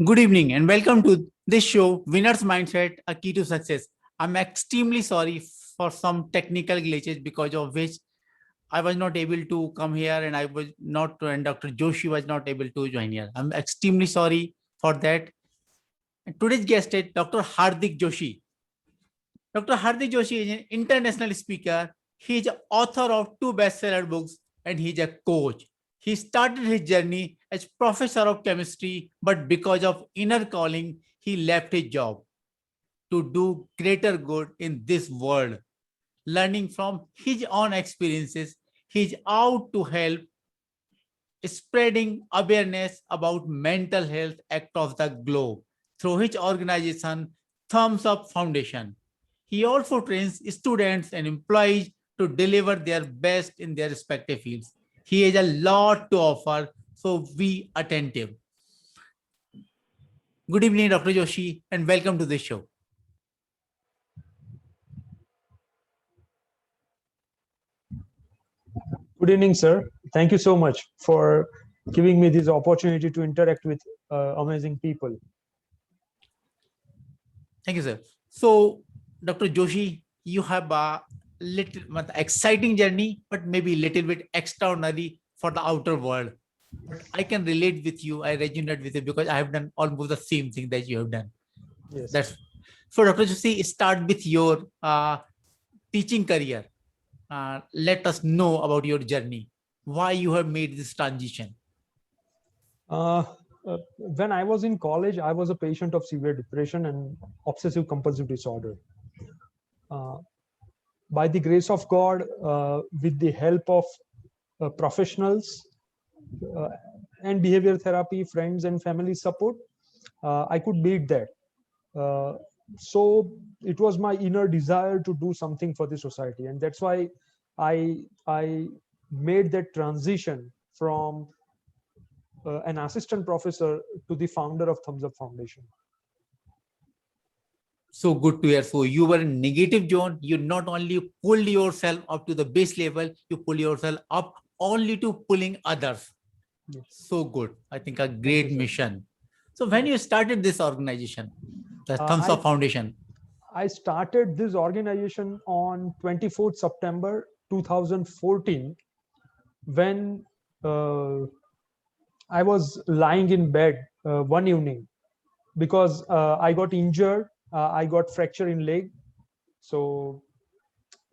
Good evening and welcome to this show, Winner's Mindset, a Key to Success. I'm extremely sorry for some technical glitches because of which I was not able to come here and and Dr. Joshi was not able to join here. I'm extremely sorry for that. And today's guest is Dr. Hardik Joshi. Dr. Hardik Joshi is an international speaker. He is author of two bestseller books and he's a coach. He started his journey as professor of chemistry, but because of inner calling, he left his job to do greater good in this world. Learning from his own experiences, he's out to help spreading awareness about mental health across the globe through his organization, Thumbs Up Foundation. He also trains students and employees to deliver their best in their respective fields. He has a lot to offer, so be attentive. Good evening, Dr. Joshi, and welcome to the show. Good evening, sir. Thank you so much for giving me this opportunity to interact with amazing people. Thank you, sir. So, Dr. Joshi, you have a little exciting journey, but maybe a little bit extraordinary for the outer world. But I can relate with you. I resonate with you because I have done almost the same thing that you have done. Yes. That's so, Dr. Joshi, start with your teaching career. Let us know about your journey, why you have made this transition. When I was in college, I was a patient of severe depression and obsessive compulsive disorder. By the grace of God, with the help of professionals and behavior therapy, friends and family support, I could beat that. So it was my inner desire to do something for the society, and that's why I made that transition from an assistant professor to the founder of Thumbs Up Foundation. So good to hear. So you were in negative zone. You not only pulled yourself up to the base level, you pull yourself up only to pulling others. Yes. So good. I think a great mission. So when you started this organization, the Thumbs Up Foundation? I started this organization on 24th September 2014 when I was lying in bed one evening because I got injured. I got fracture in leg. So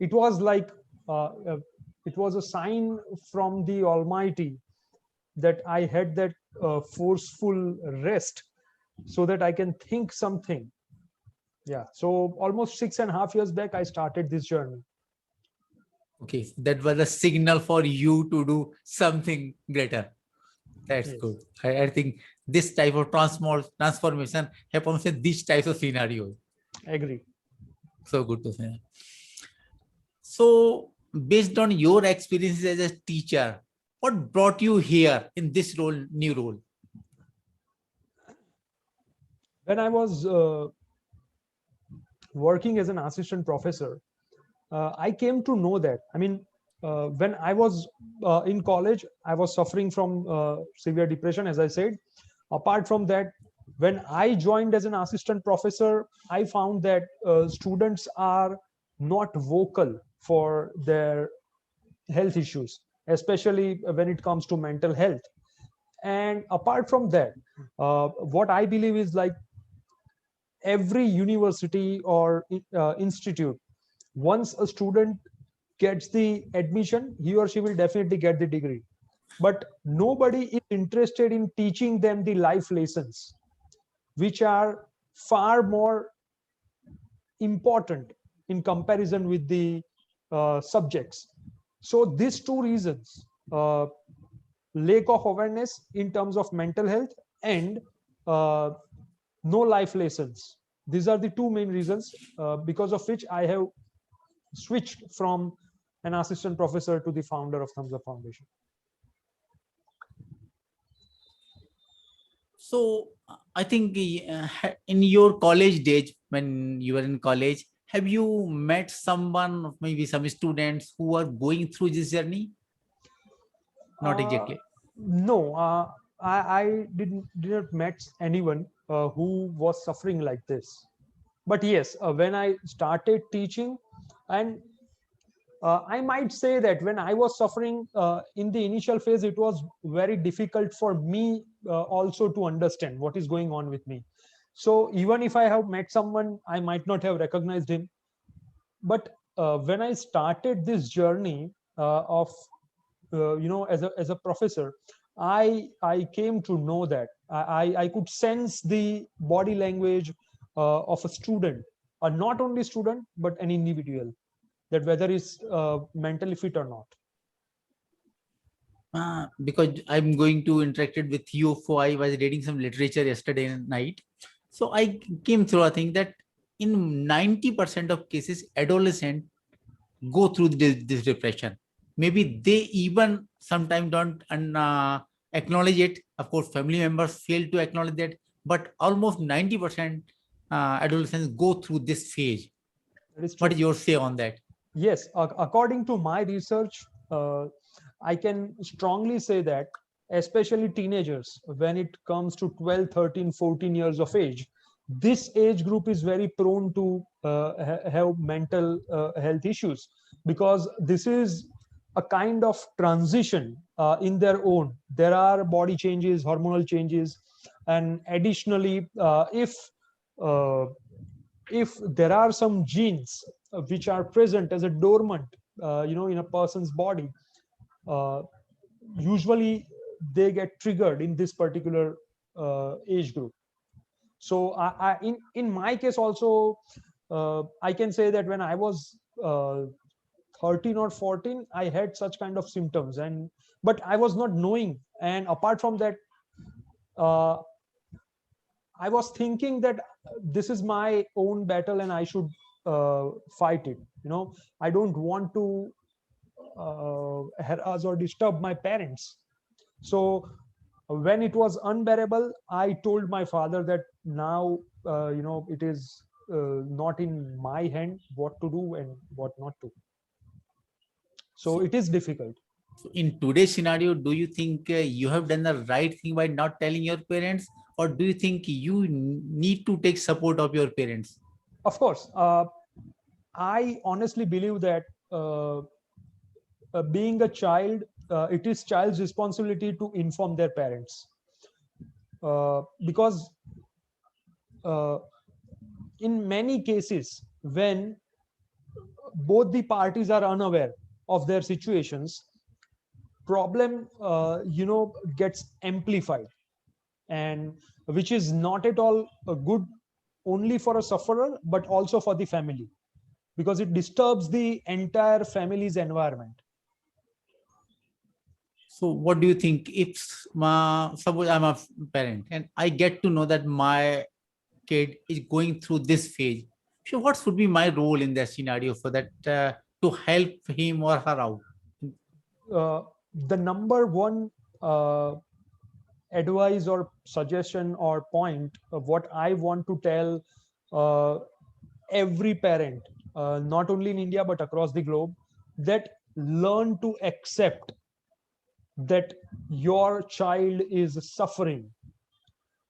it was like it was a sign from the Almighty that I had that forceful rest so that I can think something. Yeah. So almost 6.5 years back, I started this journey. Okay. That was a signal for you to do something greater. That's yes. Good. I think this type of transformation happens in these types of scenarios. Agree. So good to say. So based on your experiences as a teacher, what brought you here in this role, new role? When I was working as an assistant professor, I came to know that, I mean, when I was in college, I was suffering from severe depression, as I said. Apart from that, when I joined as an assistant professor, I found that students are not vocal for their health issues, especially when it comes to mental health. And apart from that, what I believe is like every university or institute, once a student gets the admission, he or she will definitely get the degree. But nobody is interested in teaching them the life lessons, which are far more important in comparison with the subjects. So these two reasons, lack of awareness in terms of mental health and no life lessons. These are the two main reasons because of which I have switched from an assistant professor to the founder of Thumbs Up Foundation. So I think in your college days, when you were in college, have you met someone, maybe some students who are going through this journey? Not exactly. No, I did not met anyone who was suffering like this. But yes, when I started teaching, and I might say that when I was suffering in the initial phase, it was very difficult for me also to understand what is going on with me. So even if I have met someone, I might not have recognized him. But when I started this journey of as a professor, I came to know that I could sense the body language of a student, not only student but an individual, that whether is mentally fit or not. Because I'm going to interacted with you, for I was reading some literature yesterday night. So I came through a thing that in 90% of cases, adolescents go through this depression. Maybe they even sometimes don't acknowledge it. Of course, family members fail to acknowledge that, but almost 90% adolescents go through this phase. That is What true. is your say on that? Yes, according to my research, I can strongly say that especially teenagers, when it comes to 12, 13, 14 years of age, this age group is very prone to have mental health issues, because this is a kind of transition in their own. There are body changes, hormonal changes, and additionally, uh, if there are some genes which are present as a dormant in a person's body, uh, usually they get triggered in this particular age group. So in my case also, I can say that when I was 13 or 14, I had such kind of symptoms, and but I was not knowing. And apart from that, uh, I was thinking that this is my own battle and I should fight it. I don't want to harass or disturb my parents. So when it was unbearable, I told my father that now, it is not in my hand what to do and what not to. So So it is difficult. So in today's scenario, do you think you have done the right thing by not telling your parents, or do you think you need to take support of your parents? Of course, I honestly believe that being a child, it is child's responsibility to inform their parents, because uh, in many cases when both the parties are unaware of their situations, problem gets amplified, and which is not at all good only for a sufferer but also for the family, because it disturbs the entire family's environment. So what do you think if suppose I'm a parent and I get to know that my kid is going through this phase? So what should be my role in that scenario for that to help him or her out? uh, the number one uh, advice or suggestion or point of what I want to tell uh, every parent, not only in India but across the globe, that learn to accept that your child is suffering.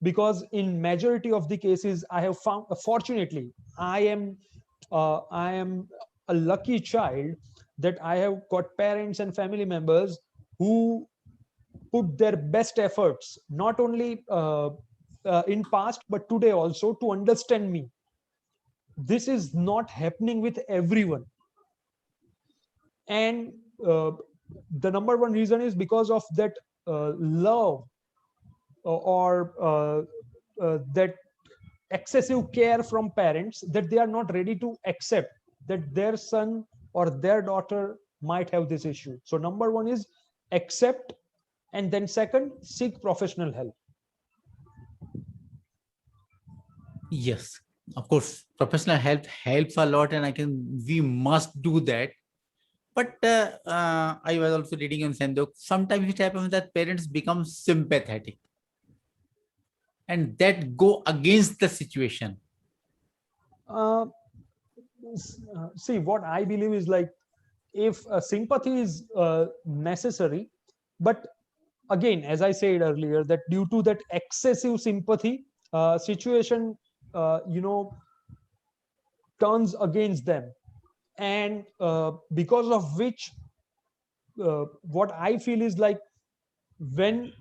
Because in majority of the cases I have found, fortunately, I am a lucky child, that I have got parents and family members who put their best efforts, not only in past but today also, to understand me. This is not happening with everyone, and uh, the number one reason is because of that love, or that excessive care from parents, that they are not ready to accept that their son or their daughter might have this issue. So number one is accept, and then second, seek professional help. Yes, of course, professional help helps a lot, and we must do that. But I was also reading on Sendok. Sometimes it happens that parents become sympathetic and that go against the situation. uh, See, what I believe is, like, if sympathy is necessary, but again, as I said earlier, that due to that excessive sympathy, situation turns against them, and because of which what I feel is like, when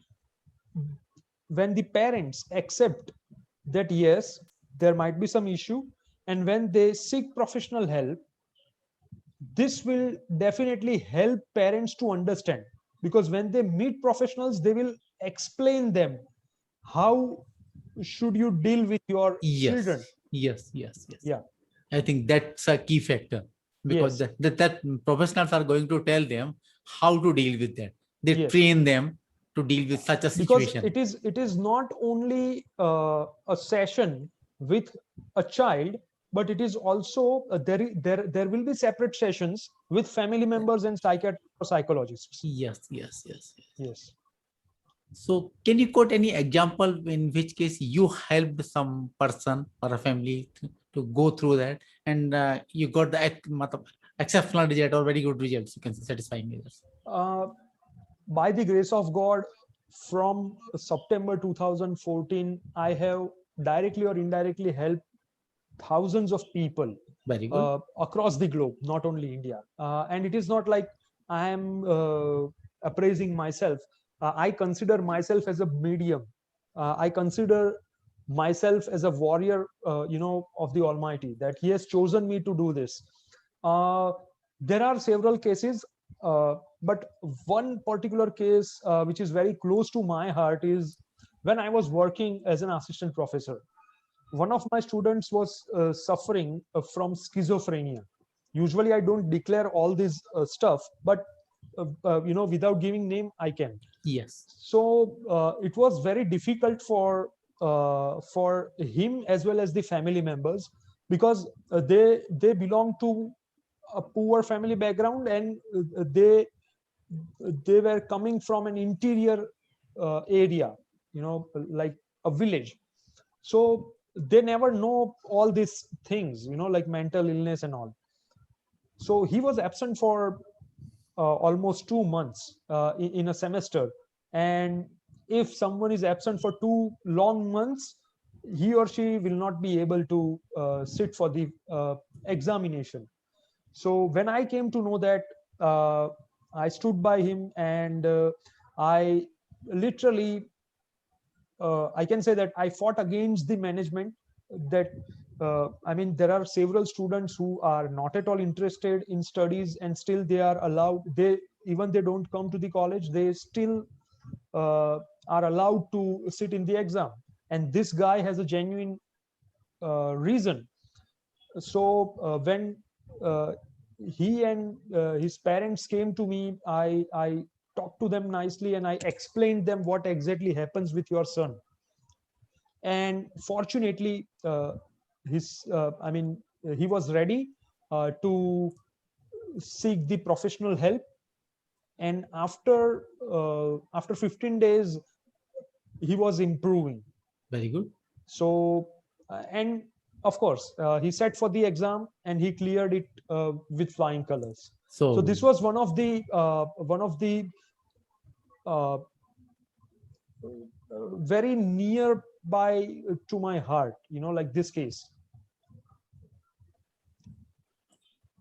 the parents accept that yes, there might be some issue, and when they seek professional help, this will definitely help parents to understand, because when they meet professionals, they will explain them how should you deal with your Yes, children. yes, yes, yes. Yeah. I think that's a key factor, because Yes. that professionals are going to tell them how to deal with that. They Yes. train them to deal with such a Because situation. it is not only a session with a child, but it is also there will be separate sessions with family members and psychiatrists or psychologists. Yes, yes, yes, yes. Yes. So, can you quote any example in which case you helped some person or a family to go through that, and you got the exceptional result or very good results? You can say satisfying results. uh, by the grace of God, from September 2014, I have directly or indirectly helped thousands of people Very good. across the globe, not only India. And it is not like I am appraising myself. I consider myself as a medium. I consider myself as a warrior, of the Almighty, that He has chosen me to do this. Uh, there are several cases, but one particular case which is very close to my heart is when I was working as an assistant professor. One of my students was suffering from schizophrenia. Usually I don't declare all this stuff, but without giving name I can. Yes. So it was very difficult for him as well as the family members, because they belong to a poor family background, and they were coming from an interior area, like a village. So they never know all these things, like mental illness and all. So he was absent for almost 2 months in a semester. And if someone is absent for 2 long months, he or she will not be able to sit for the examination. So when I came to know that, I stood by him, and I literally, I can say that I fought against the management. That I mean, there are several students who are not at all interested in studies, and still they are allowed. They don't come to the college. They still are allowed to sit in the exam. And this guy has a genuine reason. So when uh, he and his parents came to me, I talked to them nicely, and I explained them what exactly happens with your son. And fortunately, he was ready to seek the professional help. And after 15 days, he was improving. Very good. So and of course, he sat for the exam, and he cleared it with flying colors. So So, this was one of the uh, very nearby to my heart, like this case.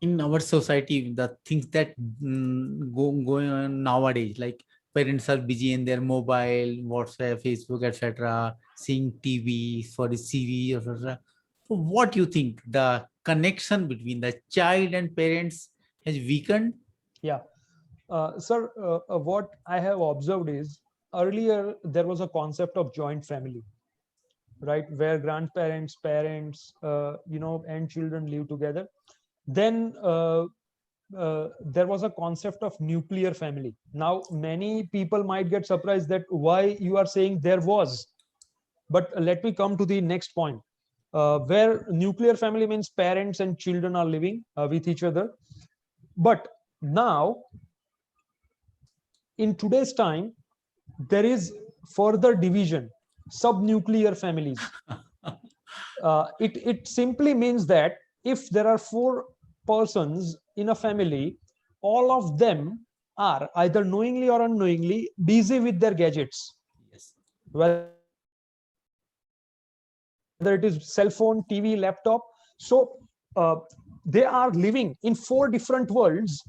in our society, the things that going on nowadays, like parents are busy in their mobile, WhatsApp, Facebook, etc., seeing TV, sorry, CV, etc. So, what do you think the connection between the child and parents has weakened? Yeah. Sir, what I have observed is, earlier there was a concept of joint family, right, where grandparents, parents, and children live together. Then there was a concept of nuclear family. Now, many people might get surprised that why you are saying there was, but let me come to the next point, where nuclear family means parents and children are living with each other. But now, in today's time, there is further division, subnuclear families. It simply means that if there are four persons in a family, all of them are either knowingly or unknowingly busy with their gadgets, Yes. whether it is social media, whether it is cell phone, TV, laptop. So they are living in 4 different worlds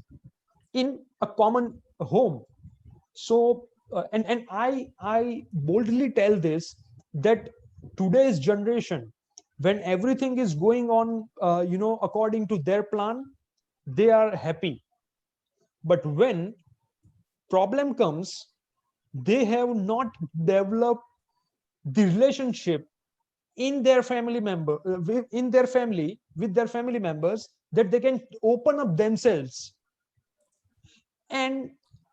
in a common home. So and I boldly tell this, that today's generation, when everything is going on according to their plan, they are happy. But when problem comes, they have not developed the relationship in their family member in their family with their family members, that they can open up themselves. And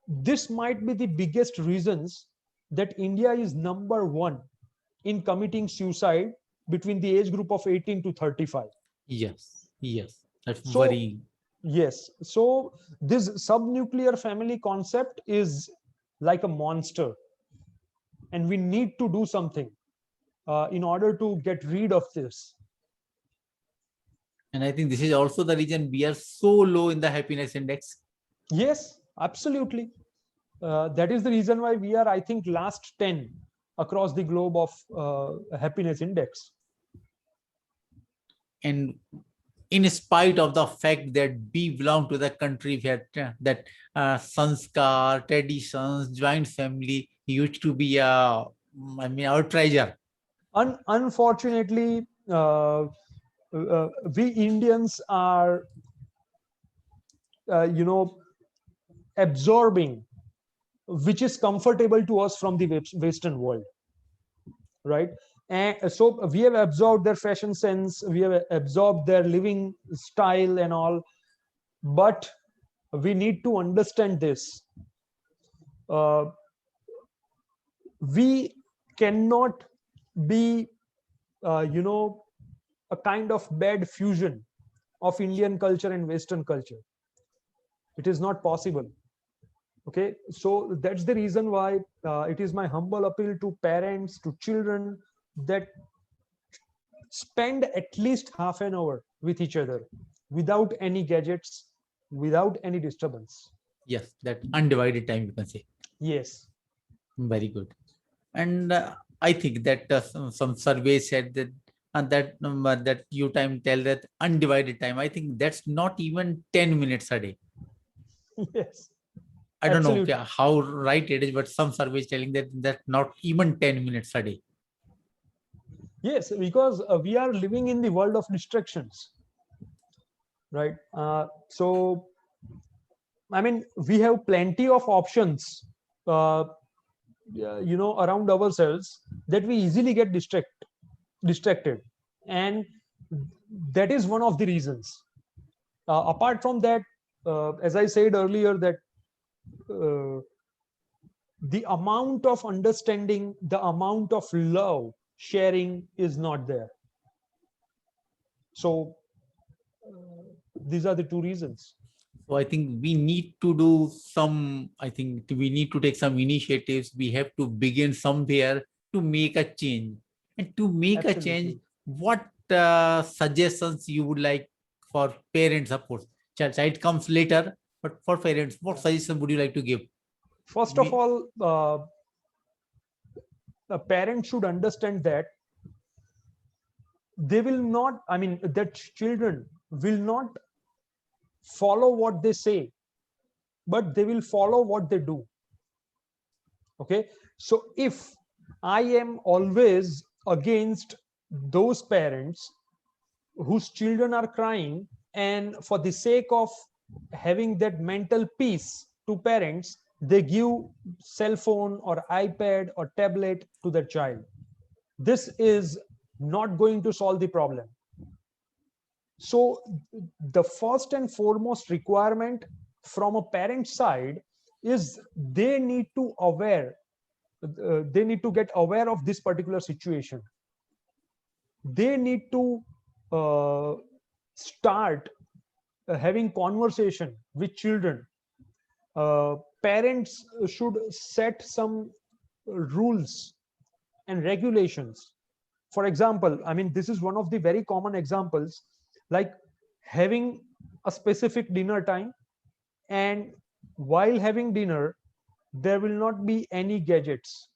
this might be the biggest reasons that India is number 1 in committing suicide between the age group of 18 to 35. Yes, yes, that's So worrying. yes, so this subnuclear family concept is like a monster, and we need to do something in order to get rid of this. And I think this is also the reason we are so low in the happiness index. Yes, absolutely. That is the reason why we are, I think, last 10 across the globe of happiness index. And in spite of the fact that we belong to the country where that sanskar, traditions, joint family used to be our treasure. Unfortunately, we Indians are, absorbing which is comfortable to us from the Western world, right? And so we have absorbed their fashion sense, we have absorbed their living style and all, but we need to understand this. Uh, we cannot be, a kind of bad fusion of Indian culture and Western culture. It is not possible. Okay, so that's the reason why it is my humble appeal to parents, to children, that spend at least half an hour with each other without any gadgets, without any disturbance. Yes, that undivided time, you can say. Yes. Very good. And I think that some surveys said that that you time tell that undivided time. I think that's not even 10 minutes a day. Yes, I don't know absolutely. how right it is, but some surveys telling that not even 10 minutes a day. Yes, because we are living in the world of distractions, right? So, I mean, we have plenty of options, around ourselves, that we easily get distracted, and that is one of the reasons. Apart from that, as I said earlier, that uh, the amount of understanding, the amount of love sharing is not there. So these are the 2 reasons. So I think we need to do some, I think we need to take some initiatives. We have to begin somewhere to make a change. And to make a change, Absolutely. what suggestions you would like for parents, of course? Child comes later, but for parents, what Yeah. suggestion would you like to give? First of We, all, a parent should understand that they will not, I mean, that children will not follow what they say, but they will follow what they do. Okay, so if I am always against those parents whose children are crying, and for the sake of having that mental peace to parents, they give cell phone or iPad or tablet to their child, this is not going to solve the problem. So the first and foremost requirement from a parent side is they need to get aware of this particular situation. They need to uh, start having conversation with children. Parents should set some rules and regulations. For example, I mean, this is one of the very common examples, like having a specific dinner time, and while having dinner, there will not be any gadgets.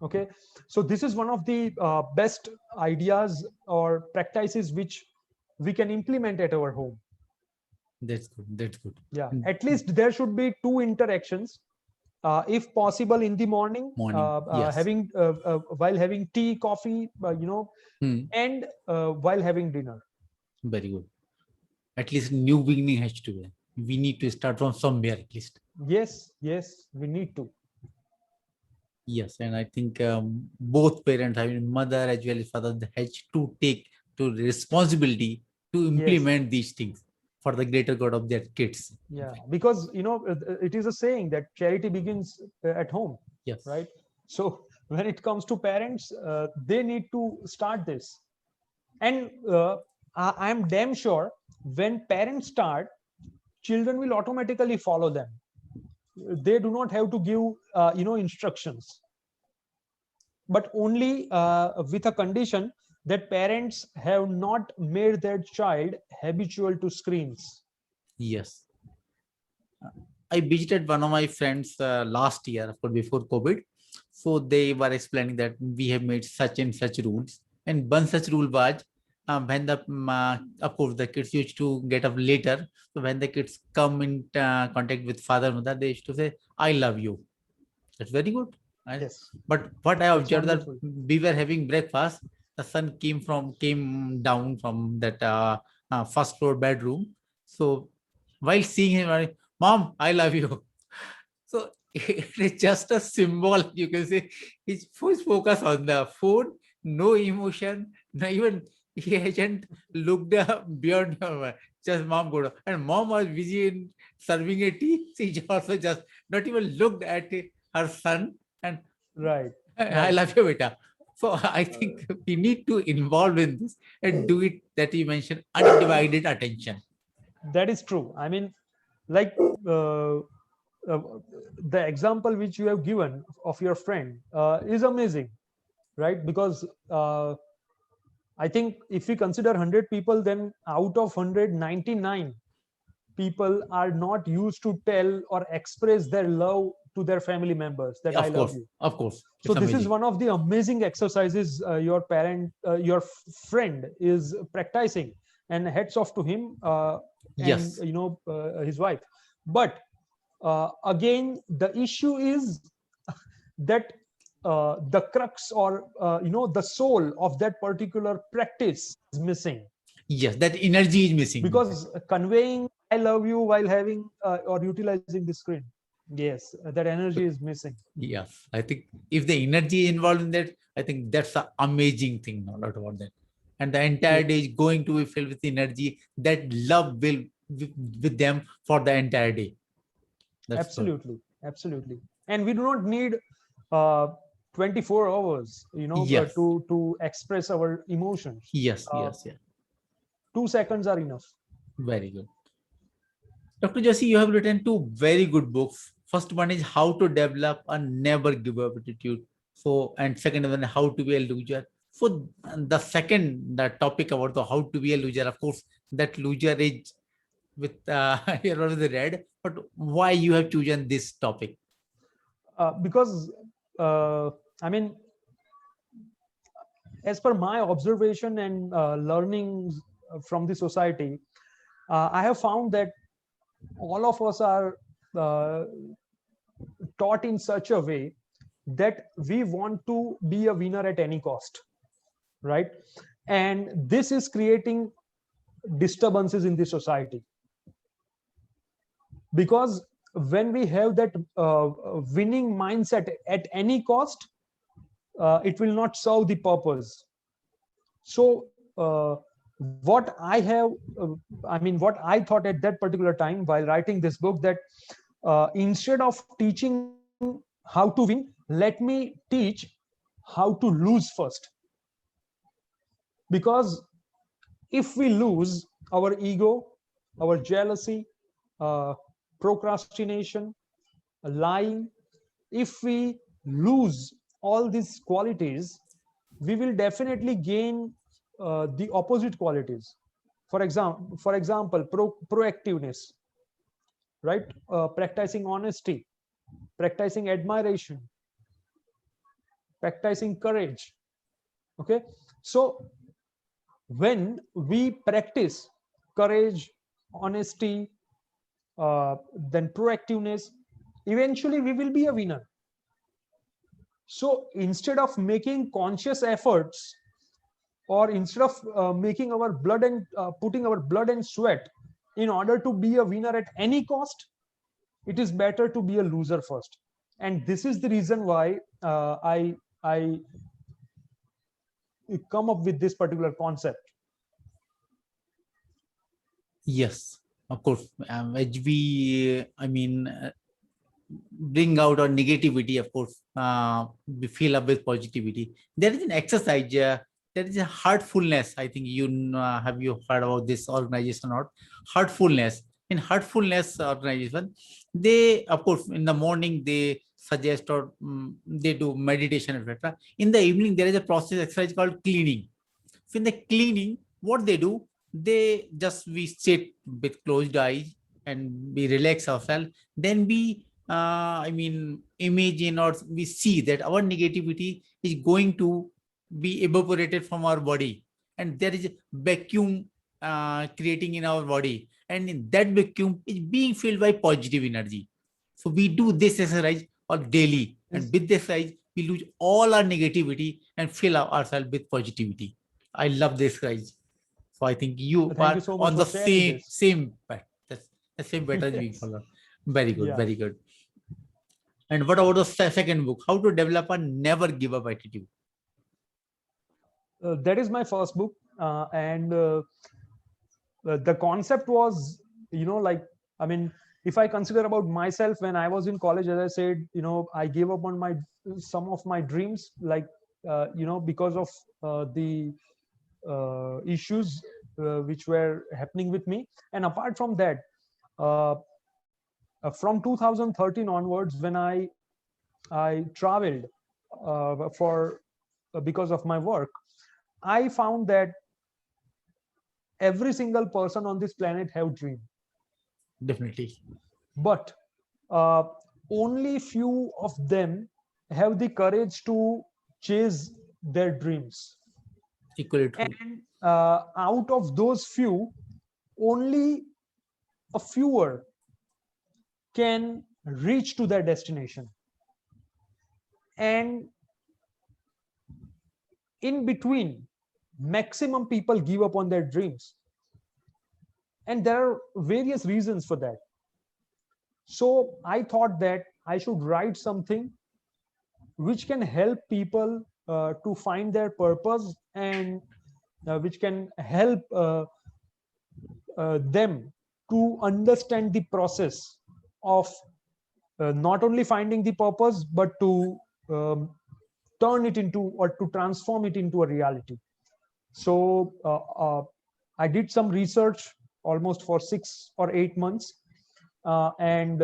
Okay, so this is one of the best ideas or practices which we can implement at our home. That's good. That's good. Yeah, And at least there should be two interactions, if possible in the morning, morning. Yes. having while having tea, coffee, Hmm. and while having dinner. Very good. At least new beginning has to be. We need to start from somewhere at least. Yes, we need to. Yes, and I think both parents, I mean mother as well as father, they has to take to responsibility to Yes, implement these things for the greater good of their kids. yeah, because it is a saying that charity begins at home, Yes. right? So when it comes to parents, they need to start this, and I'm damn sure when parents start, children will automatically follow them. They do not have to give instructions, but only with a condition that parents have not made their child habitual to screens. Yes. I visited one of my friends last year, of course, before COVID. So they were explaining that we have made such and such rules. And one such rule was when of course, the kids used to get up later. So when the kids come in contact with father, mother, they used to say, I love you. That's very good. Right? Yes, But what I that's observed that wonderful. we were having breakfast, the son came down from that first floor bedroom. So while seeing him, Mom, I love you. So it is just a symbol. You can say his full focus on the phone, no emotion, no even he hasn't looked beyond your mind. Just mom good. And mom was busy in serving a tea. She also just not even looked at her son and Right, I right. love you, beta. So I think we need to involve in this and do it that you mentioned undivided attention. That is true. I mean, like uh, uh, the example which you have given of your friend is amazing, right? Because I think if we consider 100 people, then out of 199 people are not used to tell or express their love to their family members that I love you. Of course, So it's this is amazing. one of the amazing exercises your friend is practicing, and hats off to him, and Yes, his wife. But again, the issue is that the crux, or the soul of that particular practice is missing, yes, that energy is missing. because conveying I love you while having or utilizing the screen, yes, that energy is missing. Yes, I think if the energy is involved in that, I think that's an amazing thing. No doubt about that. And the entire day Yes, is going to be filled with energy. That love will with them for the entire day. That's good. absolutely. And we do not need uh, 24 hours Yes, to express our emotions. yes, uh, yes, yes. 2 seconds are enough. Very good. Dr. Joshi, you have written two very good books. First one is How to Develop a Never Give Up Attitude. So, and second one, How to Be a Loser. So, the second the topic about the how to be a loser, of course, that loser is with here already read. But why you have chosen this topic? Because I mean, as per my observation and learnings from the society, I have found that all of us are uh, taught in such a way that we want to be a winner at any cost, right? And this is creating disturbances in the society, because when we have that winning mindset at any cost, it will not serve the purpose. So what I have what I thought at that particular time while writing this book, that instead of teaching how to win, let me teach how to lose first. Because if we lose our ego, our jealousy, uh, procrastination, lying, if we lose all these qualities, we will definitely gain the opposite qualities. For example, proactiveness, right? Practicing honesty, practicing admiration, practicing courage. Okay, so when we practice courage, honesty, then proactiveness, eventually we will be a winner. So instead of making conscious efforts, or instead of making our blood and putting our blood and sweat in order to be a winner at any cost, it is better to be a loser first. And this is the reason why I come up with this particular concept. Yes, of course. As we, bring out our negativity, of course, we fill up with positivity. There is an exercise, there is a heartfulness. I think have you heard about this organization or not? Heartfulness. In heartfulness organization, they, of course, in the morning they suggest or they do meditation, etc. In the evening, there is a process exercise called cleaning. So in the cleaning, what they do, we sit with closed eyes and we relax ourselves. Then we imagine or we see that our negativity is going to be evaporated from our body, and there is a vacuum creating in our body, and in that vacuum is being filled by positive energy. So we do this exercise or daily, and with this exercise we lose all our negativity and fill ourselves with positivity. I love this exercise. So I think you Thank are you so much on for the sharing this. same path. That's the same pattern we Yes. follow. Very good, Yeah. very good. And what about the second book? How to develop a never give up attitude? That is my first book, and the concept was, like, I mean, if I consider about myself, when I was in college, as I said, I gave up on some of my dreams, like, because of the issues which were happening with me. And apart from that, uh, from 2013 onwards, when I traveled for because of my work, I found that every single person on this planet have dream, Definitely. but uh, only few of them have the courage to chase their dreams. Equally true. And out of those few, only a fewer can reach to their destination. And in between, maximum people give up on their dreams. And there are various reasons for that. So I thought that I should write something which can help people to find their purpose, and which can help them to understand the process of not only finding the purpose, but to um, turn it into, or to transform it into a reality. So I did some research almost for 6 or 8 months, and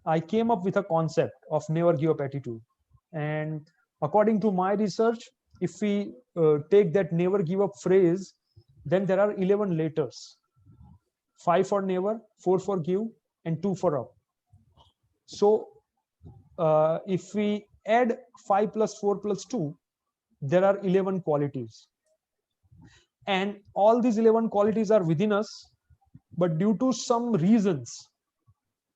I came up with a concept of never give up attitude. And according to my research, if we take that never give up phrase, then there are 11 letters: 5 for never, 4 for give, and 2 for up. So if we add 5 plus 4 plus 2, there are 11 qualities. And all these 11 qualities are within us, but due to some reasons,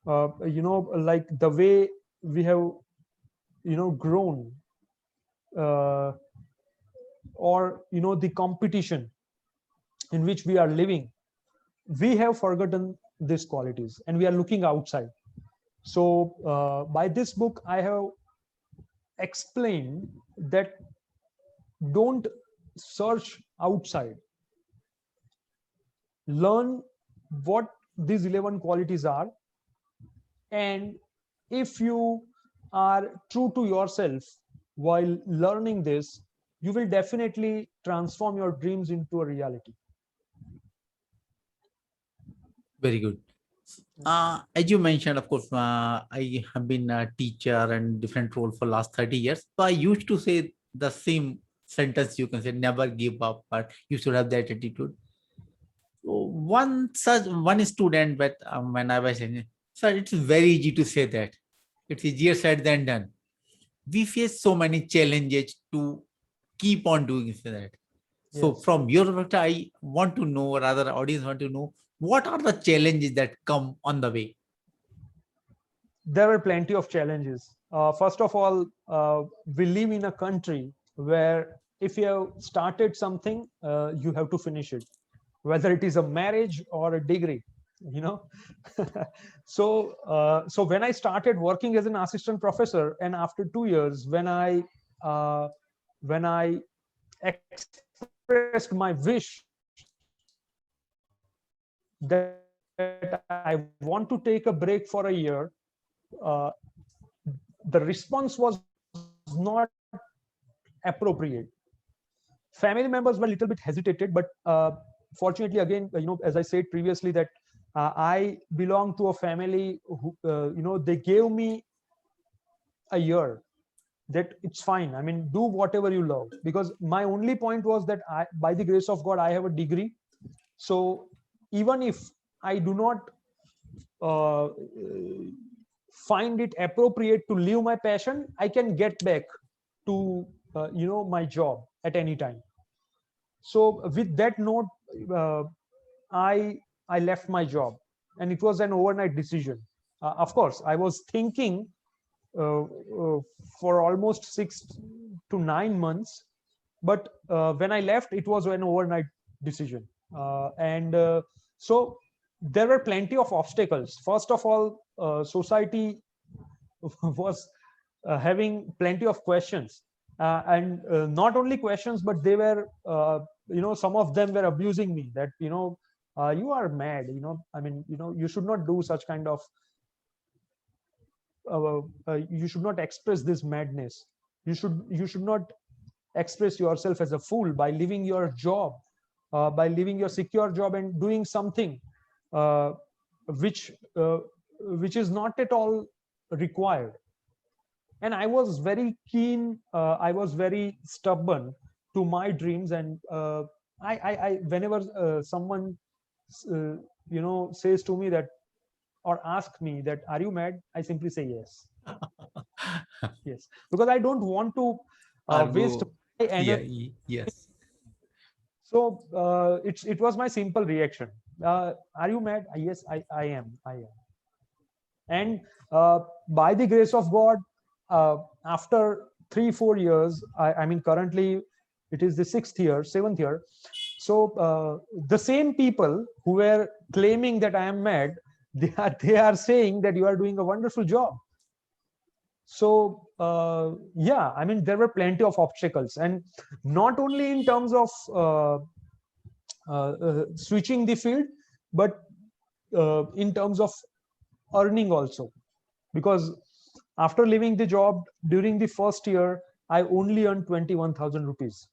like the way we have, grown, uh, or, the competition in which we are living, we have forgotten these qualities and we are looking outside. So by this book, I have explained that don't search outside. Learn what these 11 qualities are. And if you are true to yourself while learning this, you will definitely transform your dreams into a reality. Very good. As you mentioned, of course, I have been a teacher and different role for last 30 years. So I used to say the same sentence, you can say, never give up, but you should have that attitude. So one student, but when I was saying, sir, it's very easy to say that. It's easier said than done. we face so many challenges to keep on doing that. So Yes. from your perspective, I want to know, or rather audience want to know, what are the challenges that come on the way? There were plenty of challenges. First of all, we live in a country where if you have started something, you have to finish it, whether it is a marriage or a degree, you know. So when I started working as an assistant professor, and after 2 years, uh, when I expressed my wish that I want to take a break for a year, uh, the response was not appropriate. Family members were a little bit hesitated, but fortunately, again, as I said previously, that I belong to a family who, they gave me a year, that it's fine. I mean, do whatever you love, because my only point was that by the grace of God, I have a degree. So even if I do not uh, find it appropriate to leave my passion, I can get back to my job at any time. So with that note, uh, I I left my job, and it was an overnight decision. Of course, I was thinking for almost 6 to 9 months, but when I left, it was an overnight decision. And so there were plenty of obstacles. First of all, society was having plenty of questions, and not only questions, but they were some of them were abusing me, that you are mad, I mean, you should not do such kind of you should not express this madness. You should not express yourself as a fool by leaving your job, by leaving your secure job and doing something uh, which uh, which is not at all required. And I was very keen, I was very stubborn to my dreams. And I whenever someone uh, says to me that, or ask me that, are you mad, I simply say yes. Yes, because I don't want to waste Argo, my yeah, energy. yes. So it was my simple reaction. Are you mad? Yes, I am. And by the grace of God, after 3 4 years, I mean, currently it is the 6th year, 7th year. So the same people who were claiming that I am mad, they are saying that you are doing a wonderful job. So yeah, I mean, there were plenty of obstacles, and not only in terms of switching the field, but in terms of earning also, because after leaving the job during the first year, I only earned 21,000 rupees.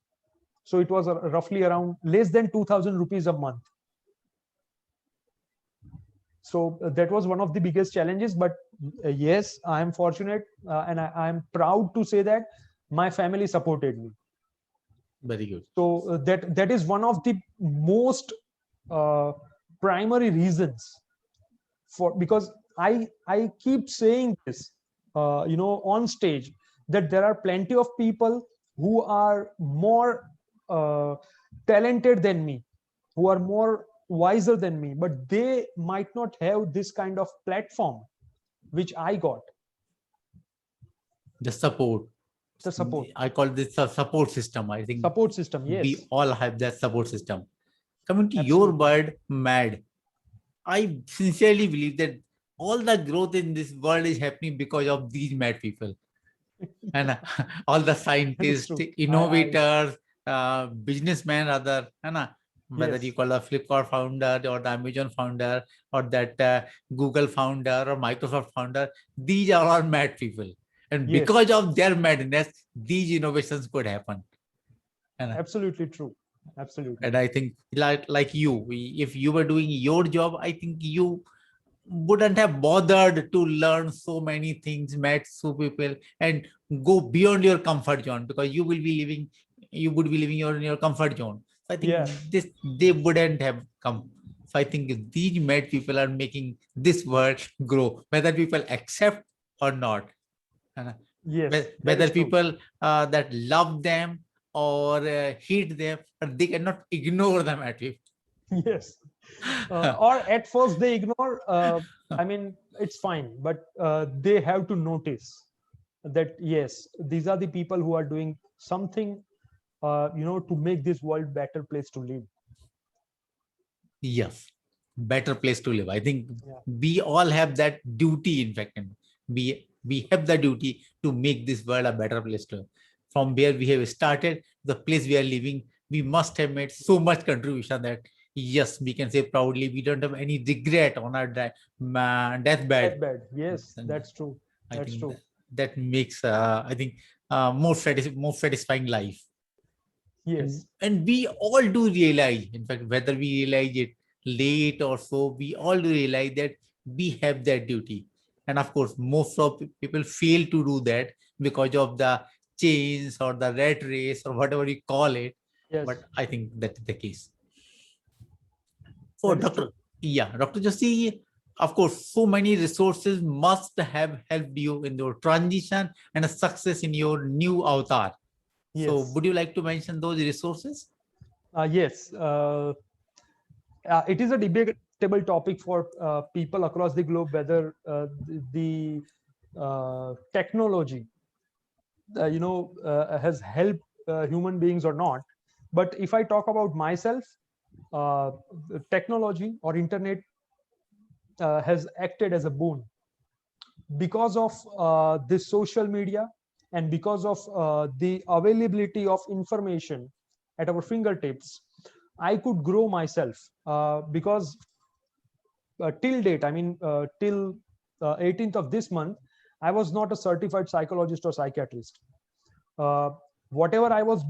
So it was roughly around less than 2,000 rupees a month. So that was one of the biggest challenges. But yes, I am fortunate, and I am proud to say that my family supported me. Very good. So that is one of the most uh, primary reasons for, because I keep saying this on stage, that there are plenty of people who are more uh, talented than me, who are more wiser than me, but they might not have this kind of platform which I got. The support. The support I call this a support system. I think support system. Yes, we all have that support system. Coming to your absolutely. word, mad. I sincerely believe that all the growth in this world is happening because of these mad people. And all the That is scientists, true. I innovators, businessmen, rather, whether you Yes, call a Flipkart founder or the Amazon founder or that Google founder or Microsoft founder, these are all mad people. And yes, because of their madness, these innovations could happen. And absolutely true. Absolutely. and I think like you, if you were doing your job, I think you wouldn't have bothered to learn so many things, met so people, and go beyond your comfort zone, because you would be living in your comfort zone. So I think Yeah, this they wouldn't have come. So I think these mad people are making this world grow, whether people accept or not. Yes, that Whether is true. people that love them or hate them, but they cannot ignore them at it. Yes. Or at first they ignore. I mean, it's fine, but they have to notice that yes, these are the people who are doing something, to make this world better place to live. Yes, better place to live. I think Yeah. we all have that duty. In fact, and we have the duty to make this world a better place to live. From where we have started, the place we are living, we must have made so much contribution that yes, we can say proudly we don't have any regret on our deathbed. That bad. Yes, And that's true. I That's think true. that makes I think more satisfying life. and Yes. and we all do realize, in fact, whether we realize it late or so, we all do realize that we have that duty. And of course, most of people fail to do that because of the chains or the rat race or whatever you call it. Yes, But I think that's the case. So that is Dr. true. Yeah, Dr. Joshi, of course, so many resources must have helped you in your transition and a success in your new avatar. So Yes. would you like to mention those resources? Yes. It is a debatable topic for people across the globe whether the technology, has helped human beings or not. But if I talk about myself, the technology or internet has acted as a boon because of the social media and because of the availability of information at our fingertips. I could grow myself because till date, I mean, till 18th of this month, I was not a certified psychologist or psychiatrist. Uh, Whatever I was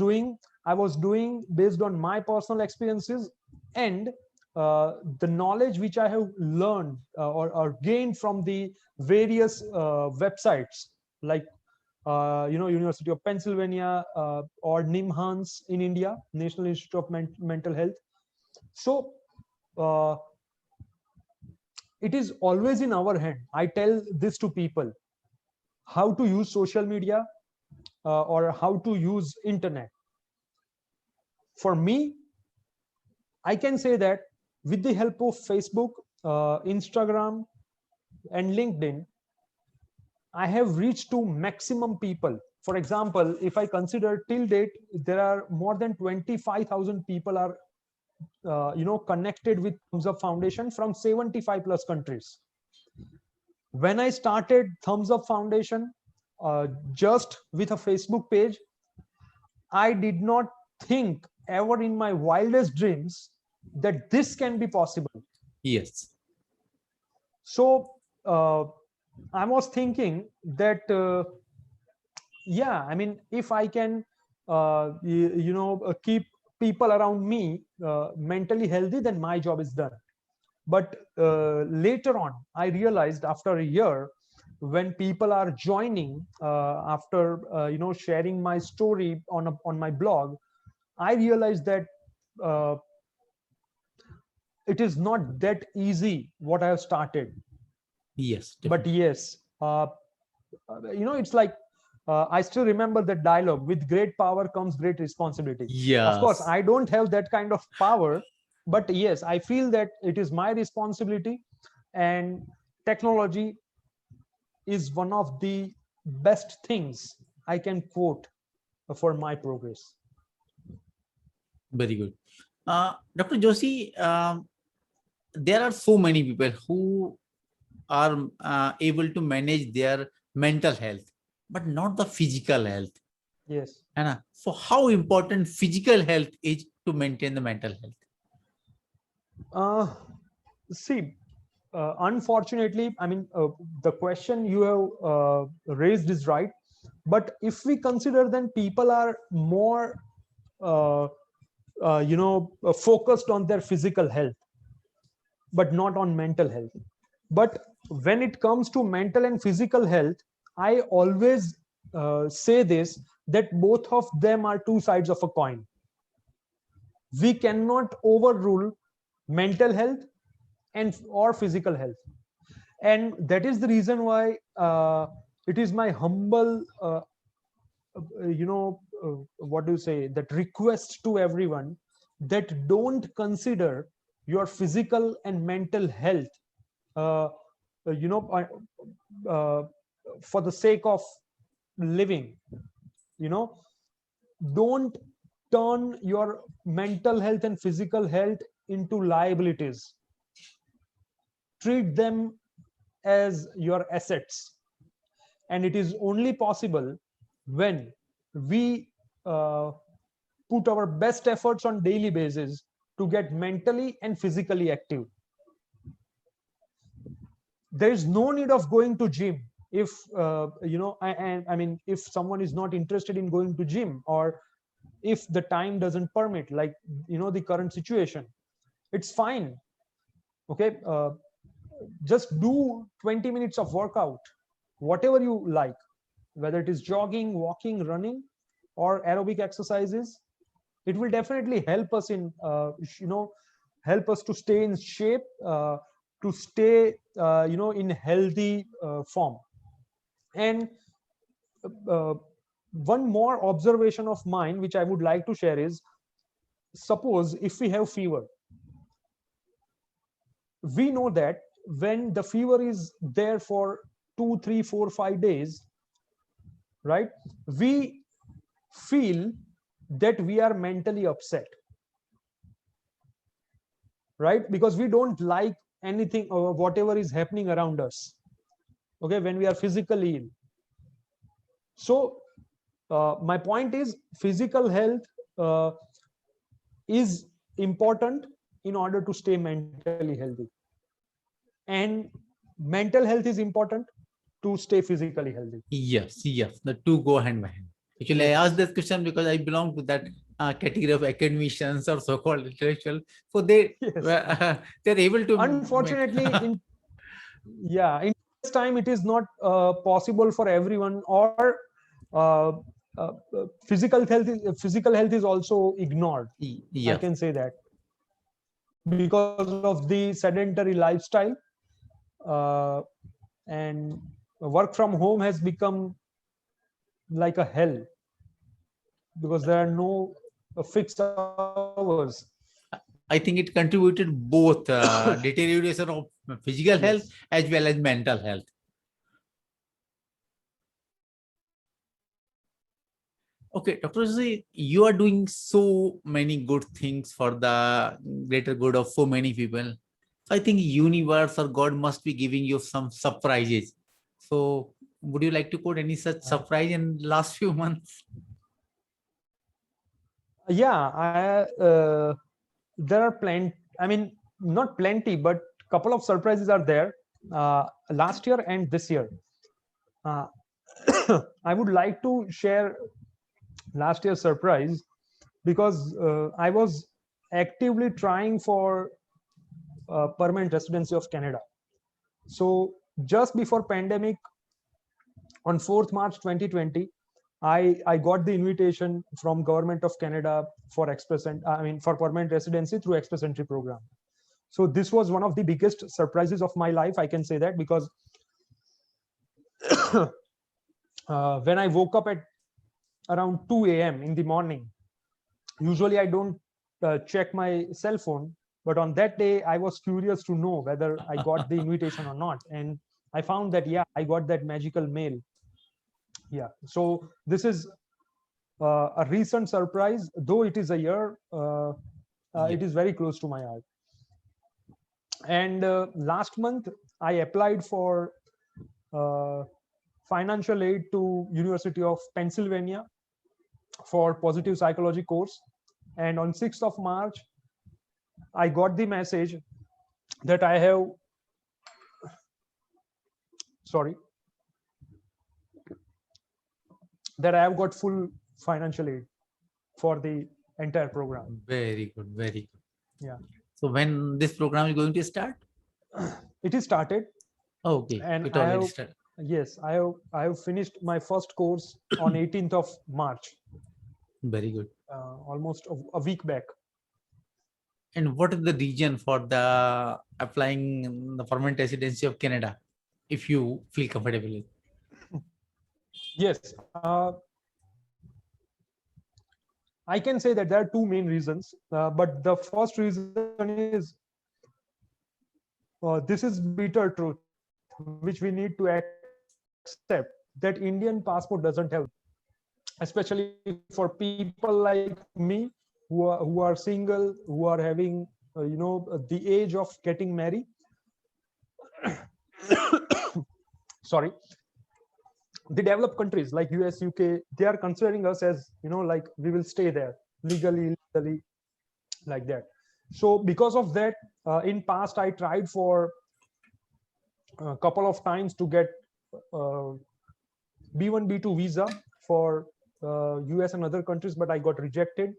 doing based on my personal experiences and the knowledge which I have learned or gained from the various websites like University of Pennsylvania or NIMHANS in India, National Institute of Mental Health. So uh, it is always in our hand. I tell this to people how to use social media or how to use internet. For me, I can say that with the help of Facebook, Instagram, and LinkedIn, I have reached to maximum people. For example, if I consider till date, there are more than 25,000 people are connected with Thumbs Up Foundation from 75 plus countries. When I started Thumbs Up Foundation, just with a Facebook page, I did not think ever in my wildest dreams that this can be possible. Yes. So I was thinking that, yeah, I mean, if I can, keep people around me mentally healthy, then my job is done. But later on, I realized after a year, when people are joining after sharing my story on my blog, I realized that uh, it is not that easy what I have started. Yes, But definitely. yes, it's like I still remember that dialogue: with great power comes great responsibility. Of course, Yes. I don't have that kind of power, but yes, I feel that it is my responsibility, and technology is one of the best things I can quote for my progress. Very good. Dr. Joshi, there are so many people who are able to manage their mental health, but not the physical health. Yes. So how important physical health is to maintain the mental health? uh, See, unfortunately, I mean, the question you have raised is right, but if we consider, then people are more uh, focused on their physical health but not on mental health. But when it comes to mental and physical health, I always say this, that both of them are two sides of a coin. We cannot overrule mental health and or physical health, and that is the reason why it is my humble what do you say, that request to everyone, that don't consider your physical and mental health uh, you know uh, for the sake of living. you know don't turn your mental health and physical health into liabilities. Treat them as your assets. And it is only possible when we uh, put our best efforts on daily basis to get mentally and physically active. There is no need of going to gym if I mean, if someone is not interested in going to gym, or if the time doesn't permit, like the current situation, it's fine. Okay, just do 20 minutes of workout, whatever you like, whether it is jogging, walking, running, or aerobic exercises. It will definitely help us in help us to stay in shape, to stay in healthy form. And uh, one more observation of mine which I would like to share is, suppose if we have fever, we know that when the fever is there for 2, 3, 4, 5 days, right, we feel that we are mentally upset, right, because we don't like anything or whatever is happening around us, okay, when we are physically ill. So my point is, physical health uh, is important in order to stay mentally healthy, and mental health is important to stay physically healthy. Yes, yes, the two go hand by hand. Actually, I asked Yes. this question because I belong to that category of academicians or so-called intellectual. So they Yes. they're able to make. Unfortunately, in this time it is not possible for everyone, or uh, physical health is also ignored, I Yes, can say that, because of the sedentary lifestyle, uh, and work from home has become like a hell, because there are no fixed hours. I think it contributed both deterioration of physical Yes. health as well as mental health. Okay, Dr. Z, you are doing so many good things for the greater good of so many people. So I think universe or God must be giving you some surprises. So would you like to quote any such surprise in last few months? Yeah, there are plenty. I mean, not plenty, but couple of surprises are there last year and this year. Uh, I would like to share last year's surprise, because I was actively trying for permanent residency of Canada. So just before pandemic, on 4th March 2020, I got the invitation from Government of Canada for for permanent residency through express entry program. So this was one of the biggest surprises of my life, I can say that, because when I woke up at around 2 a.m. in the morning, usually I don't check my cell phone, but on that day I was curious to know whether I got the invitation or not, and I found that, yeah, I got that magical mail. Yeah, so this is a recent surprise, though it is a year. Yeah. It is very close to my heart. And last month I applied for uh, financial aid to University of Pennsylvania for positive psychology course, and on 6th of March I got the message that I have, sorry, that I have got full financial aid for the entire program. Very good, very good. Yeah. So when this program is going to start? It is started, Okay, and it I already have, started. yes, I have finished my first course on 18th of March, Very good. almost a week back. And what is the region for the applying the permanent residency of Canada, if you feel comfortable with? Yes. I can say that there are two main reasons, but the first reason is this is bitter truth, which we need to accept, that Indian passport doesn't have, especially for people like me who are single, who are having, the age of getting married. Sorry, the developed countries like US, UK, they are considering us as, like we will stay there legally, like that. So because of that, in past I tried for a couple of times to get uh, B1 B2 visa for US and other countries, but I got rejected.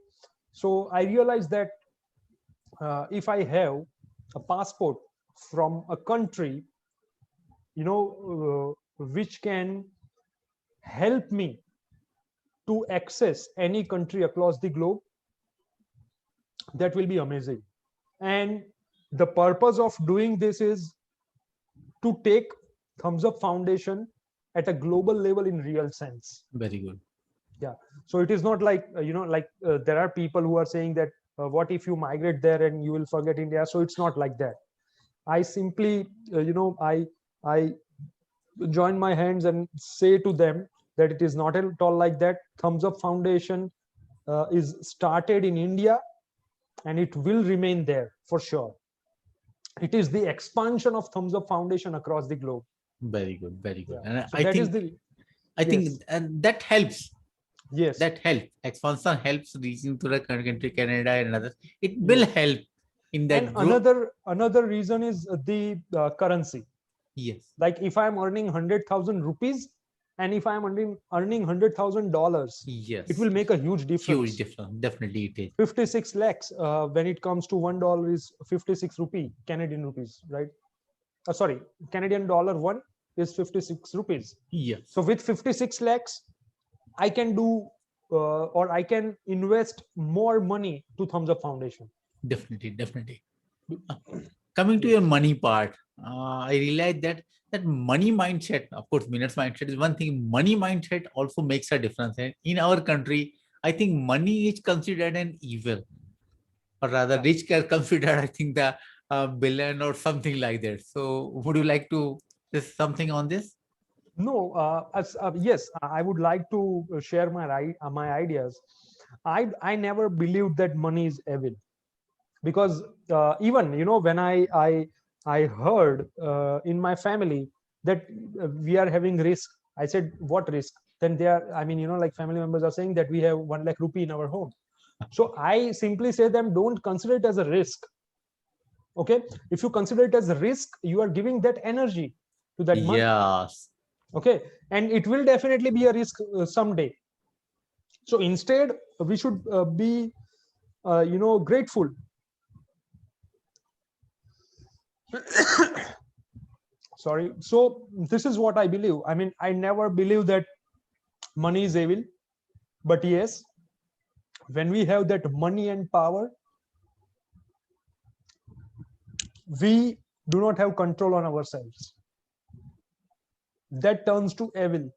So I realized that if I have a passport from a country, which can help me to access any country across the globe, that will be amazing. And the purpose of doing this is to take Thumbs Up Foundation at a global level in real sense. Very good. Yeah. So it is not like, there are people who are saying that what if you migrate there and you will forget India. So it's not like that. I simply, I join my hands and say to them that it is not at all like that. Thumbs Up Foundation is started in India, and it will remain there for sure. It is the expansion of Thumbs Up Foundation across the globe. Very good. Very good. Yeah. And So I that is think, yes. and that helps. Yes. That helps. Expansion helps reaching to the country, Canada and others. It Yes. will help in that And group. another reason is the currency. Yes. Like if I'm earning 100,000 rupees, and if I'm earning $100,000, Yes. it will make a huge difference. Huge difference. Definitely it is. 56 lakhs when it comes to $1 is 56 rupee, Canadian rupees, right? Sorry, Canadian dollar one is 56 rupees. Yes. So with 56 lakhs, I can do or I can invest more money to Thumbs Up Foundation. Definitely. Definitely. Coming to your money part, I realized that money mindset, of course, Minutes mindset is one thing. Money mindset also makes a difference. And in our country, I think money is considered an evil, or rather, rich are considered, I think, the villain or something like that. So, would you like to say something on this? No, yes, I would like to share my ideas. I never believed that money is evil, because even when I heard in my family that we are having risk, I said, what risk? Then they are, I mean, like family members are saying that we have 1 lakh rupee in our home. So I simply say them, don't consider it as a risk. Okay, if you consider it as a risk, you are giving that energy to that money. Yes. Okay, and it will definitely be a risk someday. So instead we should be grateful. Sorry. So this is what I believe. I mean, I never believe that money is evil, but yes, when we have that money and power, we do not have control on ourselves. That turns to evil.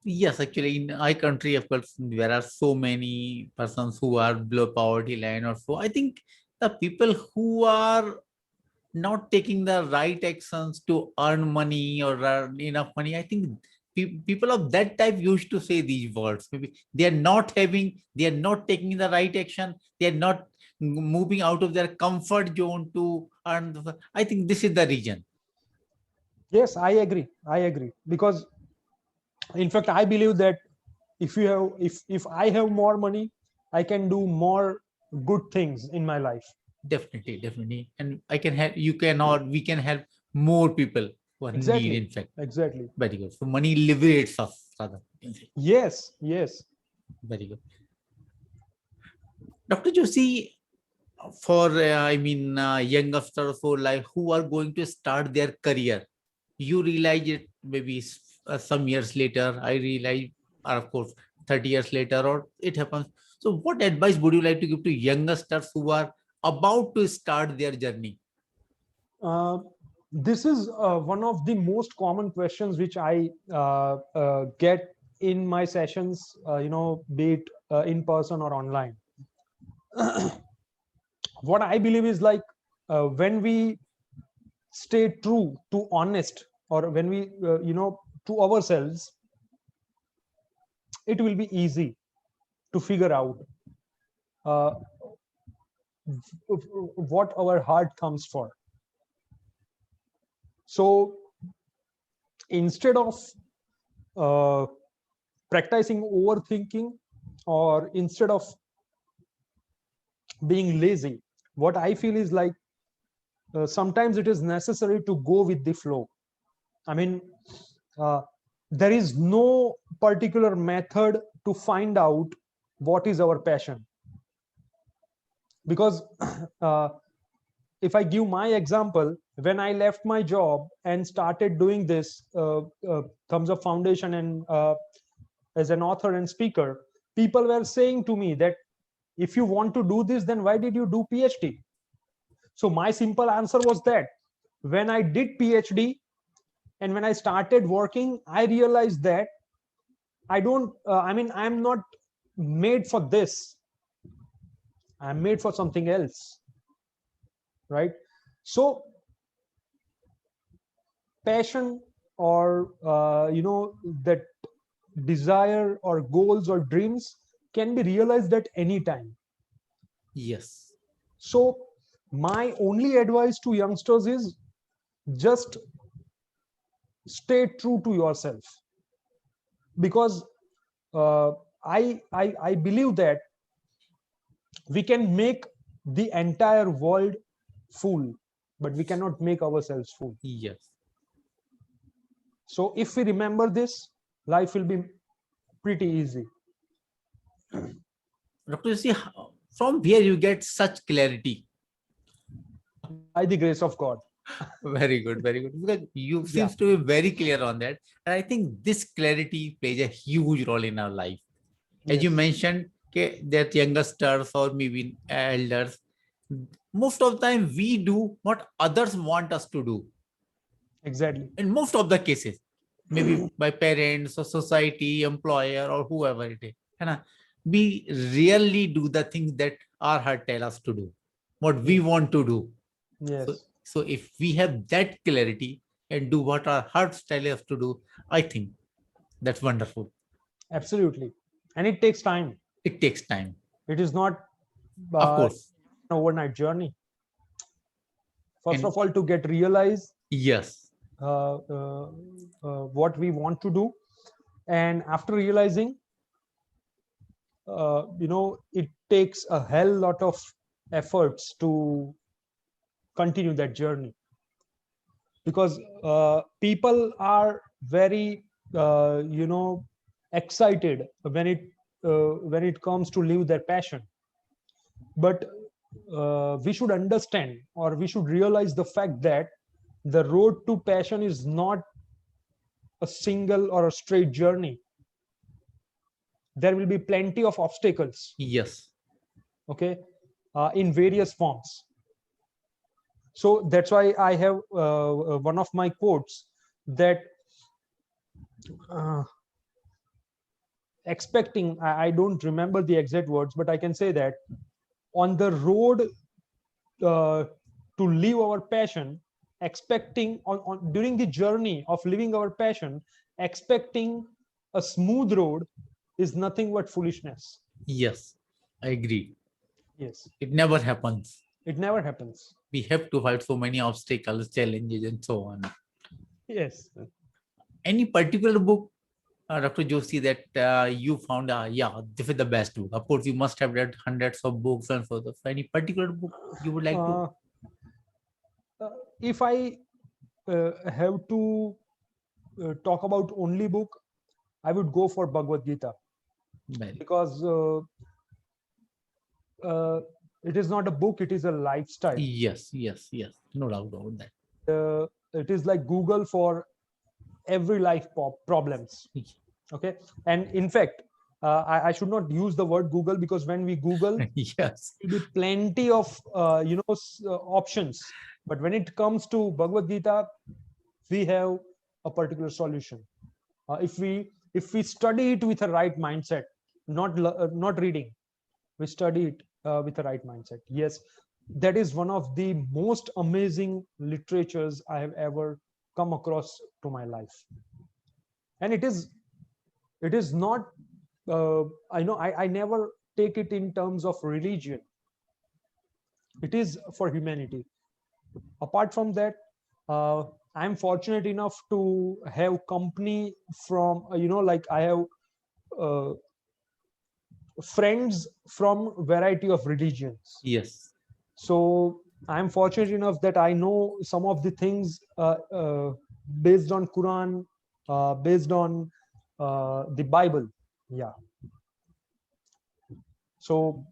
Yes, actually, in our country, of course, there are so many persons who are below poverty line or so. I think the people who are not taking the right actions to earn money or earn enough money, I think people of that type used to say these words. Maybe they are not taking the right action. They are not moving out of their comfort zone to earn. I think this is the reason. Yes, I agree. Because in fact, I believe that if I have more money, I can do more good things in my life. Definitely. And I can help, you can, or we can help more people who are in need, Exactly. in fact. Exactly. Very good. So money liberates us, rather. Yes. Yes. Very good. Dr. Joshi, for youngsters who like who are going to start their career, you realize it maybe some years later. I realize, or of course, 30 years later, or it happens. So, what advice would you like to give to youngsters who are about to start their journey? This is one of the most common questions which I get in my sessions, be it in person or online. What I believe is like when we stay true to honest, or when we to ourselves, it will be easy to figure out uh, what our heart comes for. So instead of practicing overthinking, or instead of being lazy, what I feel is like sometimes it is necessary to go with the flow. I mean, there is no particular method to find out what is our passion, because if I give my example, when I left my job and started doing this Thumbs Up Foundation, and as an author and speaker, people were saying to me that if you want to do this, then why did you do PhD? So my simple answer was that when I did PhD and when I started working, I realized that I'm not made for this. I'm made for something else, right? So passion, or that desire or goals or dreams can be realized at any time. Yes. So my only advice to youngsters is just stay true to yourself, because I believe that we can make the entire world full, but we cannot make ourselves full. Yes. So if we remember this, life will be pretty easy. Dr. Joshi, from where you get such clarity? By the grace of God. Very good, very good. Because you seems to be very clear on that. And I think this clarity plays a huge role in our life. As you mentioned, okay, that youngsters or maybe elders, most of the time we do what others want us to do. Exactly. In most of the cases, maybe by parents or society, employer, or whoever it is. And we rarely do the things that our heart tell us to do, what we want to do. Yes. So if we have that clarity and do what our hearts tell us to do, I think that's wonderful. Absolutely. And it takes time. It takes time. It is not Of course. an overnight journey. First And of all, to get realized yes, what we want to do, and after realizing, it takes a hell lot of efforts to continue that journey, because people are very excited when it comes to live their passion, but we should understand, or we should realize the fact that the road to passion is not a single or a straight journey. There will be plenty of obstacles, yes, okay, in various forms. So that's why I have one of my quotes that expecting, I don't remember the exact words, but I can say that on the road to live our passion, expecting during the journey of living our passion, expecting a smooth road is nothing but foolishness. yes, I agree. Yes. It never happens. It never happens. We have to fight so many obstacles, challenges, and so on. Yes. Any particular book, Dr. Joshi, that you found, yeah, this is the best book? Of course, you must have read hundreds of books and so on. Any particular book you would like to? If I have to talk about only book, I would go for Bhagavad Gita, because it is not a book, it is a lifestyle. Yes, yes, yes. No doubt about that. It is like Google for every life problems. Okay. And in fact, I should not use the word Google, because when we Google, Yes. will be plenty of options, but when it comes to Bhagavad Gita, we have a particular solution. If we study it with a right mindset, not reading, we study it with the right mindset. Yes, that is one of the most amazing literatures I have ever come across to my life. And it is not, I never take it in terms of religion. It is for humanity. Apart from that, I'm fortunate enough to have company from, like I have uh, friends from variety of religions. Yes. So I'm fortunate enough that I know some of the things based on Quran, based on the Bible. Yeah. So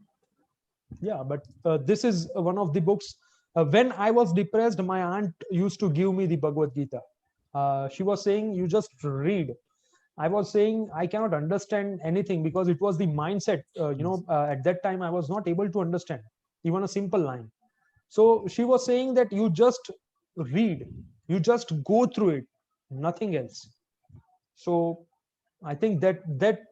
yeah, but this is one of the books. When I was depressed, my aunt used to give me the Bhagavad Gita. She was saying, you just read. I was saying I cannot understand anything, because it was the mindset. At that time I was not able to understand even a simple line. So she was saying that you just read, you just go through it, nothing else. So I think that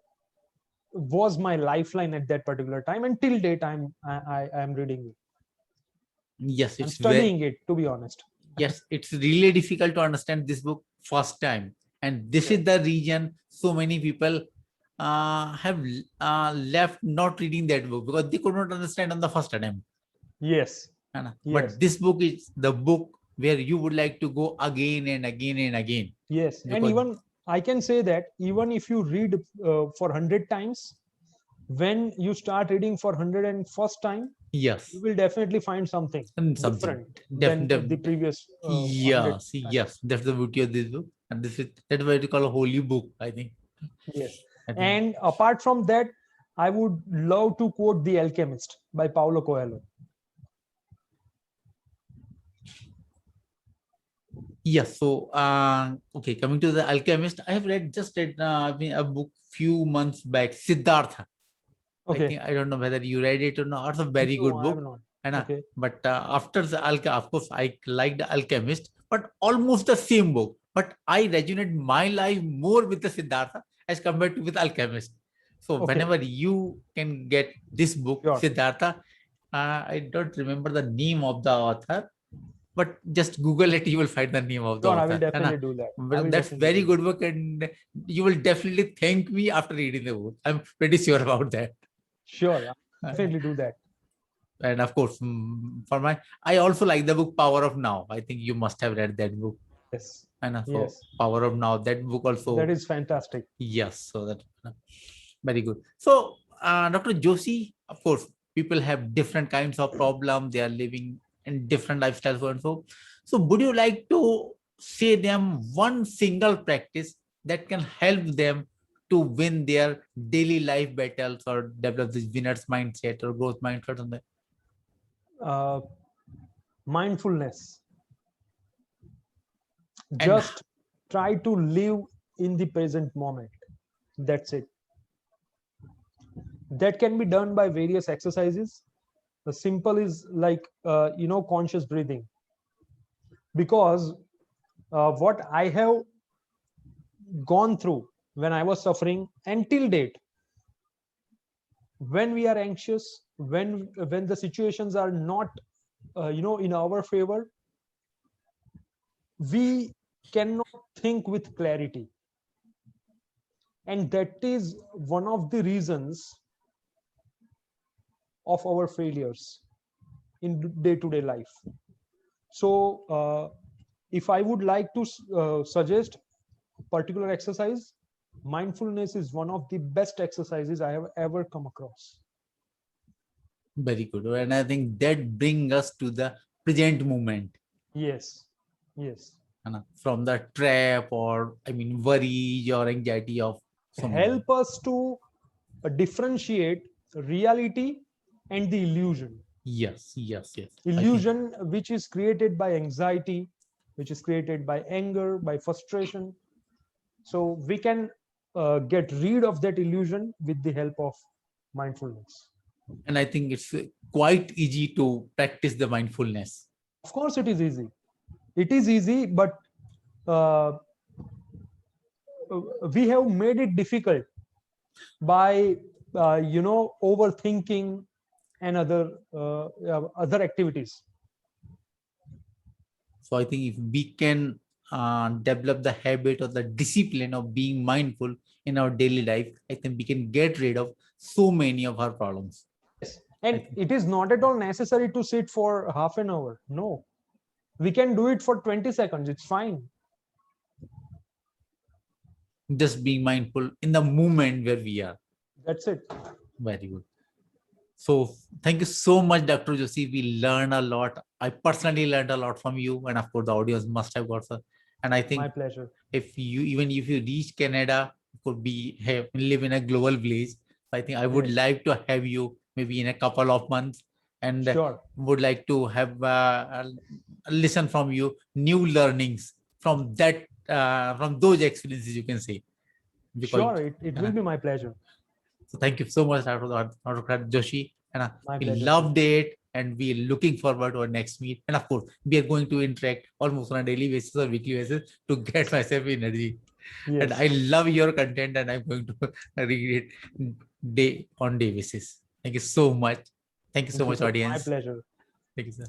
was my lifeline at that particular time, and till date I am reading it. Yes, I'm it's very, studying it, to be honest. yes, it's really difficult to understand this book first time. And this is the reason so many people have left not reading that book, because they could not understand on the first attempt. Yes. है ना? Yes. But this book is the book where you would like to go again and again and again. Yes. And Because- even I can say that even if you read for 100 times, when you start reading for 101st time, Yes. you will definitely find something different than the previous 100 Yes, times. yes, that's the beauty of this book, and that's what you call a holy book, I think. Yes. I think. And apart from that, I would love to quote The Alchemist by Paulo Coelho. Yes. So, okay, coming to the Alchemist, I have just read a book few months back, Siddhartha. Okay. I don't know whether you read it or not. It's a very good book. Okay. But after the of course, I liked the Alchemist, but almost the same book. But I resonate my life more with the Siddhartha as compared to with Alchemist. So whenever you can get this book, Siddhartha, I don't remember the name of the author, but just Google it, you will find the name of the author. I will definitely do that. But that's very good book, and you will definitely thank me after reading the book. I'm pretty sure about that. Sure, I'll definitely do that. And of course, I also like the book Power of Now. I think you must have read that book. Yes. And so Yes. Power of Now, that book also. That is fantastic. Yes, so that very good. So, Dr. Joshi, of course, people have different kinds of problems. They are living in different lifestyles, so and so. So, would you like to say them one single practice that can help them to win their daily life battles or develop this winner's mindset or growth mindset on that? Mindfulness. Just try to live in the present moment. That's it. That can be done by various exercises. The simple is like conscious breathing, because what I have gone through when I was suffering until date, when we are anxious, when the situations are not in our favor, we cannot think with clarity, and that is one of the reasons of our failures in day-to-day life. So if I would like to suggest a particular exercise, mindfulness is one of the best exercises I have ever come across. Very good. And I think that brings us to the present moment. Yes. Yes. From the trap or worry or anxiety of help us to differentiate reality and the illusion. Yes, yes, yes. Illusion which is created by anxiety, which is created by anger, by frustration. So we can get rid of that illusion with the help of mindfulness. And I think it's quite easy to practice the mindfulness. Of course, it is easy. It is easy, but uh, we have made it difficult by overthinking and other activities. So I think if we can develop the habit or the discipline of being mindful in our daily life, I think we can get rid of so many of our problems. Yes, and it is not at all necessary to sit for half an hour. No, we can do it for 20 seconds. It's fine. Just being mindful in the moment where we are. That's it. Very good. So thank you so much, Dr. Joshi. We learned a lot. I personally learned a lot from you, and of course the audience must have got some. And I think My pleasure. if you, even if you reach Canada, you could live in a global village. I think I would Yes. like to have you maybe in a couple of months, and Sure. would like to have listen from you new learnings from that from those experiences, you can say. Because Sure, it will be my pleasure. so thank you so much, Dr. Joshi. And My we pleasure. loved it, and we're looking forward to our next meet. And of course, we are going to interact almost on a daily basis or weekly basis to get myself energy. Yes. And I love your content, and I'm going to read it day on day basis. Thank you so much. Thank you so much, sir. My audience. pleasure. Thank you, sir.